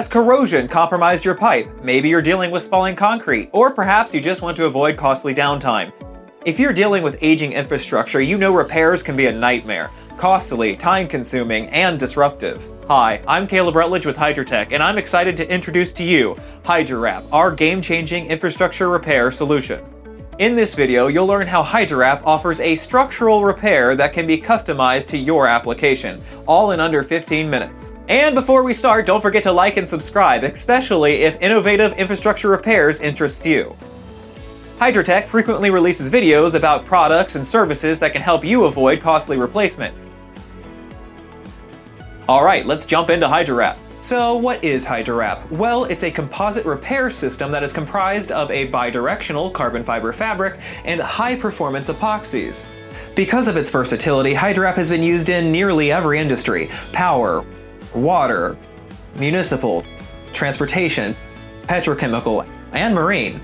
Has corrosion compromised your pipe? Maybe you're dealing with spalling concrete, or perhaps you just want to avoid costly downtime. If you're dealing with aging infrastructure, you know repairs can be a nightmare, costly, time-consuming, and disruptive. Hi, I'm Caleb Rutledge with HydraTech, and I'm excited to introduce to you HydraWrap, our game-changing infrastructure repair solution. In this video, you'll learn how HydraWrap offers a structural repair that can be customized to your application, all in under 15 minutes. And before we start, don't forget to like and subscribe, especially if innovative infrastructure repairs interests you. HydraTech frequently releases videos about products and services that can help you avoid costly replacement. Alright, let's jump into HydraWrap. So what is HydraWrap? Well, it's a composite repair system that is comprised of a bi-directional carbon fiber fabric and high-performance epoxies. Because of its versatility, HydraWrap has been used in nearly every industry: power, water, municipal, transportation, petrochemical, and marine.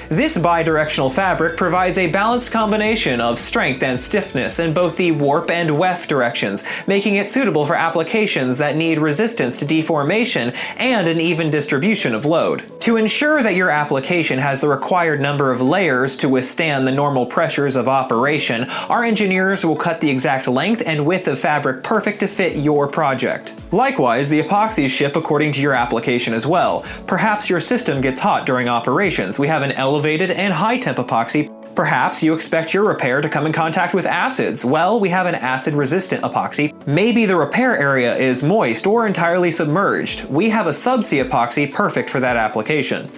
This bi-directional fabric provides a balanced combination of strength and stiffness in both the warp and weft directions, making it suitable for applications that need resistance to deformation and an even distribution of load. To ensure that your application has the required number of layers to withstand the normal pressures of operation, our engineers will cut the exact length and width of fabric perfect to fit your project. Likewise, the epoxies ship according to your application as well. Perhaps your system gets hot during operations. We have an elevated and high-temp epoxy. Perhaps you expect your repair to come in contact with acids. Well, we have an acid-resistant epoxy. Maybe the repair area is moist or entirely submerged. We have a subsea epoxy perfect for that application.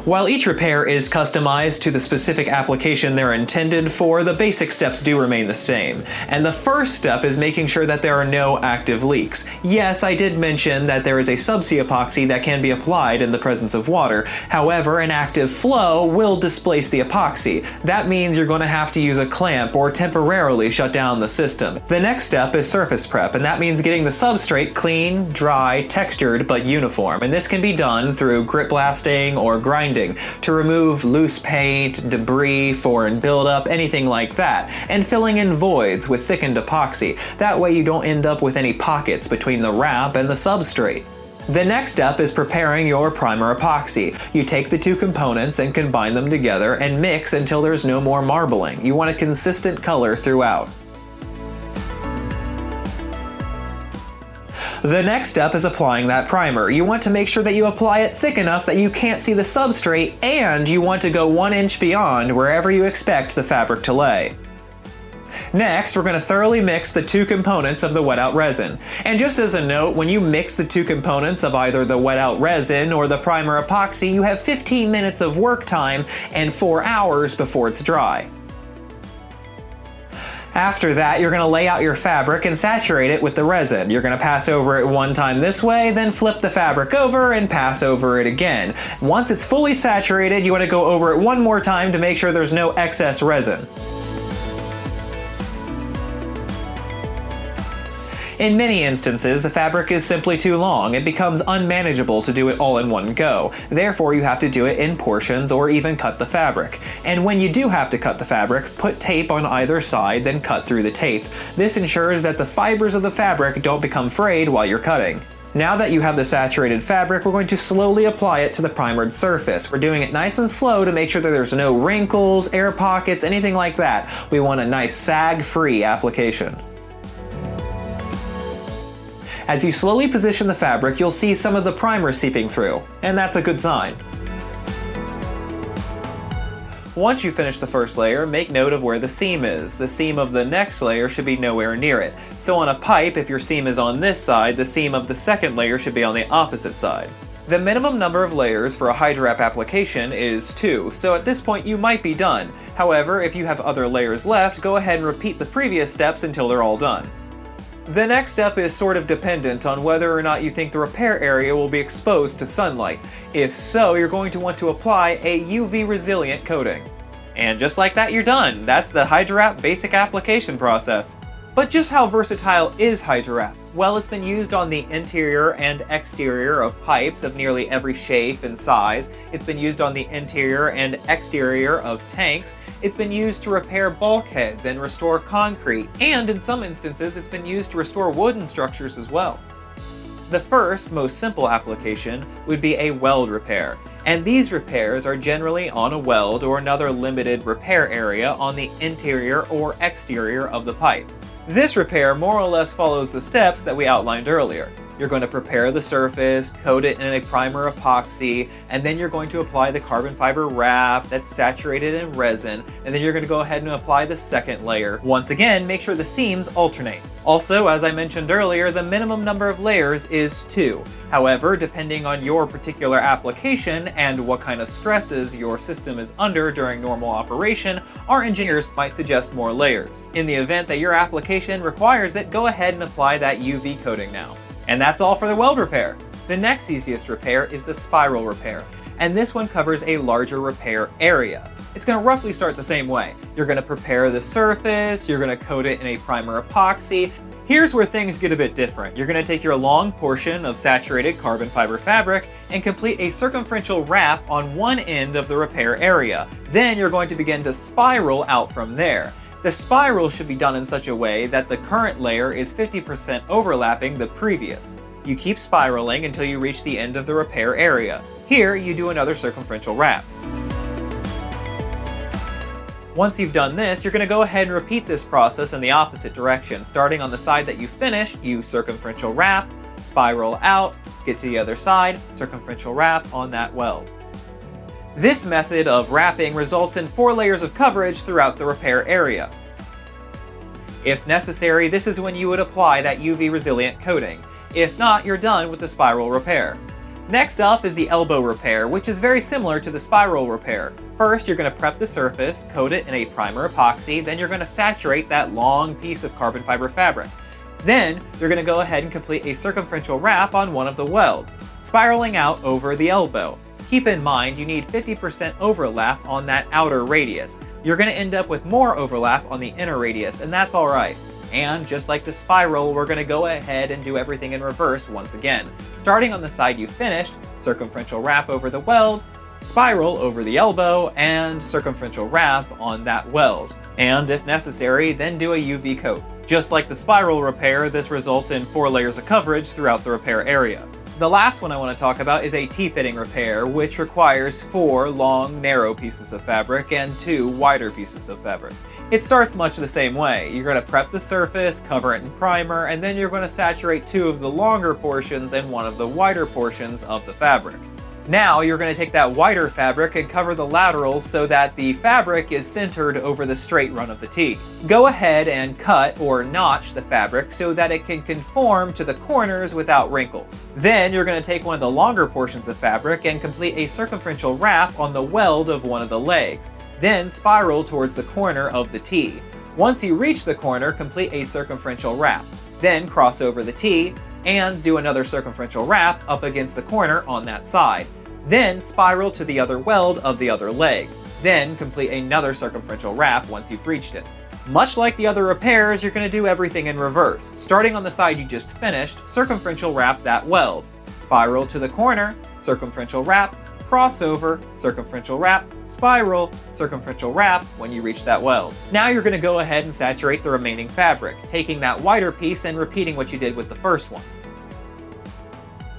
While each repair is customized to the specific application they're intended for, the basic steps do remain the same. And the first step is making sure that there are no active leaks. Yes, I did mention that there is a subsea epoxy that can be applied in the presence of water. However, an active flow will displace the epoxy. That means you're going to have to use a clamp or temporarily shut down the system. The next step is surface prep, and that means getting the substrate clean, dry, textured, but uniform. And this can be done through grit blasting or grinding to remove loose paint, debris, foreign buildup, anything like that, and filling in voids with thickened epoxy. That way you don't end up with any pockets between the wrap and the substrate. The next step is preparing your primer epoxy. You take the two components and combine them together and mix until there's no more marbling. You want a consistent color throughout. The next step is applying that primer. You want to make sure that you apply it thick enough that you can't see the substrate, and you want to go 1 inch beyond wherever you expect the fabric to lay. Next, we're going to thoroughly mix the two components of the wet out resin. And just as a note, when you mix the two components of either the wet out resin or the primer epoxy, you have 15 minutes of work time and 4 hours before it's dry. After that, you're going to lay out your fabric and saturate it with the resin. You're going to pass over it one time this way, then flip the fabric over and pass over it again. Once it's fully saturated, you want to go over it one more time to make sure there's no excess resin. In many instances, the fabric is simply too long. It becomes unmanageable to do it all in one go. Therefore, you have to do it in portions or even cut the fabric. And when you do have to cut the fabric, put tape on either side, then cut through the tape. This ensures that the fibers of the fabric don't become frayed while you're cutting. Now that you have the saturated fabric, we're going to slowly apply it to the primered surface. We're doing it nice and slow to make sure that there's no wrinkles, air pockets, anything like that. We want a nice sag-free application. As you slowly position the fabric, you'll see some of the primer seeping through, and that's a good sign. Once you finish the first layer, make note of where the seam is. The seam of the next layer should be nowhere near it. So on a pipe, if your seam is on this side, the seam of the second layer should be on the opposite side. The minimum number of layers for a HydraWrap application is 2, so at this point you might be done. However, if you have other layers left, go ahead and repeat the previous steps until they're all done. The next step is sort of dependent on whether or not you think the repair area will be exposed to sunlight. If so, you're going to want to apply a UV resilient coating. And just like that, you're done. That's the HydraWrap basic application process. But just how versatile is HydraWrap? Well, it's been used on the interior and exterior of pipes of nearly every shape and size. It's been used on the interior and exterior of tanks. It's been used to repair bulkheads and restore concrete, and in some instances, it's been used to restore wooden structures as well. The first, most simple application would be a weld repair. And these repairs are generally on a weld or another limited repair area on the interior or exterior of the pipe. This repair more or less follows the steps that we outlined earlier. You're going to prepare the surface, coat it in a primer epoxy, and then you're going to apply the carbon fiber wrap that's saturated in resin, and then you're going to go ahead and apply the second layer. Once again, make sure the seams alternate. Also, as I mentioned earlier, the minimum number of layers is 2. However, depending on your particular application and what kind of stresses your system is under during normal operation, our engineers might suggest more layers. In the event that your application requires it, go ahead and apply that UV coating now. And that's all for the weld repair. The next easiest repair is the spiral repair, and this one covers a larger repair area. It's going to roughly start the same way. You're going to prepare the surface, you're going to coat it in a primer epoxy. Here's where things get a bit different. You're going to take your long portion of saturated carbon fiber fabric and complete a circumferential wrap on one end of the repair area. Then you're going to begin to spiral out from there. The spiral should be done in such a way that the current layer is 50% overlapping the previous. You keep spiraling until you reach the end of the repair area. Here, you do another circumferential wrap. Once you've done this, you're going to go ahead and repeat this process in the opposite direction. Starting on the side that you finished, you circumferential wrap, spiral out, get to the other side, circumferential wrap on that weld. This method of wrapping results in 4 layers of coverage throughout the repair area. If necessary, this is when you would apply that UV resilient coating. If not, you're done with the spiral repair. Next up is the elbow repair, which is very similar to the spiral repair. First, you're going to prep the surface, coat it in a primer epoxy, then you're going to saturate that long piece of carbon fiber fabric. Then, you're going to go ahead and complete a circumferential wrap on one of the welds, spiraling out over the elbow. Keep in mind, you need 50% overlap on that outer radius. You're going to end up with more overlap on the inner radius, and that's alright. And just like the spiral, we're going to go ahead and do everything in reverse once again. Starting on the side you finished, circumferential wrap over the weld, spiral over the elbow, and circumferential wrap on that weld. And if necessary, then do a UV coat. Just like the spiral repair, this results in 4 layers of coverage throughout the repair area. The last one I want to talk about is a T-fitting repair, which requires 4 long, narrow pieces of fabric and 2 wider pieces of fabric. It starts much the same way. You're going to prep the surface, cover it in primer, and then you're going to saturate 2 of the longer portions and 1 of the wider portions of the fabric. Now you're going to take that wider fabric and cover the laterals so that the fabric is centered over the straight run of the T. Go ahead and cut or notch the fabric so that it can conform to the corners without wrinkles. Then you're going to take one of the longer portions of fabric and complete a circumferential wrap on the weld of one of the legs. Then spiral towards the corner of the T. Once you reach the corner, complete a circumferential wrap. Then cross over the T and do another circumferential wrap up against the corner on that side. Then spiral to the other weld of the other leg. Then complete another circumferential wrap once you've reached it. Much like the other repairs, you're going to do everything in reverse. Starting on the side you just finished, circumferential wrap that weld. Spiral to the corner, circumferential wrap, crossover, circumferential wrap, spiral, circumferential wrap when you reach that weld. Now you're going to go ahead and saturate the remaining fabric, taking that wider piece and repeating what you did with the first one.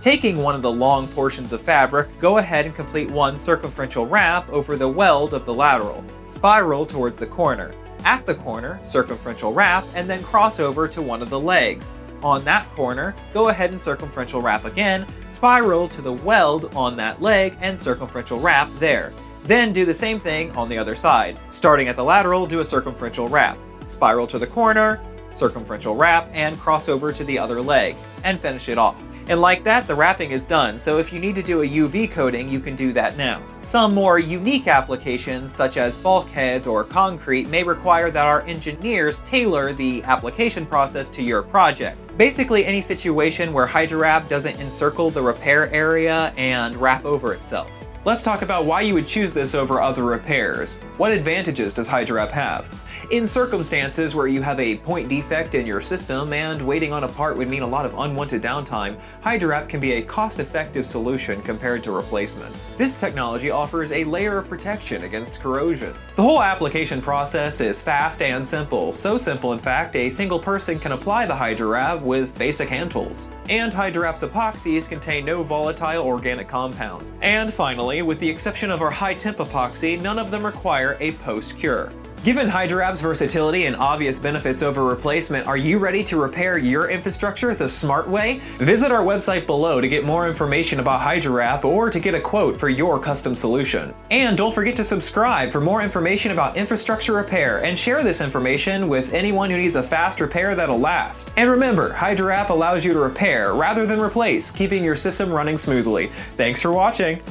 Taking one of the long portions of fabric, go ahead and complete 1 circumferential wrap over the weld of the lateral. Spiral towards the corner. At the corner, circumferential wrap, and then cross over to one of the legs. On that corner, go ahead and circumferential wrap again, spiral to the weld on that leg, and circumferential wrap there. Then do the same thing on the other side. Starting at the lateral, do a circumferential wrap. Spiral to the corner, circumferential wrap, and cross over to the other leg, and finish it off. And like that, the wrapping is done, so if you need to do a UV coating, you can do that now. Some more unique applications, such as bulkheads or concrete, may require that our engineers tailor the application process to your project. Basically, any situation where HydraWrap doesn't encircle the repair area and wrap over itself. Let's talk about why you would choose this over other repairs. What advantages does HydraWrap have? In circumstances where you have a point defect in your system and waiting on a part would mean a lot of unwanted downtime, HydraWrap can be a cost-effective solution compared to replacement. This technology offers a layer of protection against corrosion. The whole application process is fast and simple, so simple in fact a single person can apply the HydraWrap with basic hand tools. And HydraWrap's epoxies contain no volatile organic compounds. And finally, with the exception of our high-temp epoxy, none of them require a post-cure. Given HydraWrap's versatility and obvious benefits over replacement, are you ready to repair your infrastructure the smart way? Visit our website below to get more information about HydraWrap or to get a quote for your custom solution. And don't forget to subscribe for more information about infrastructure repair and share this information with anyone who needs a fast repair that'll last. And remember, HydraWrap allows you to repair rather than replace, keeping your system running smoothly. Thanks for watching!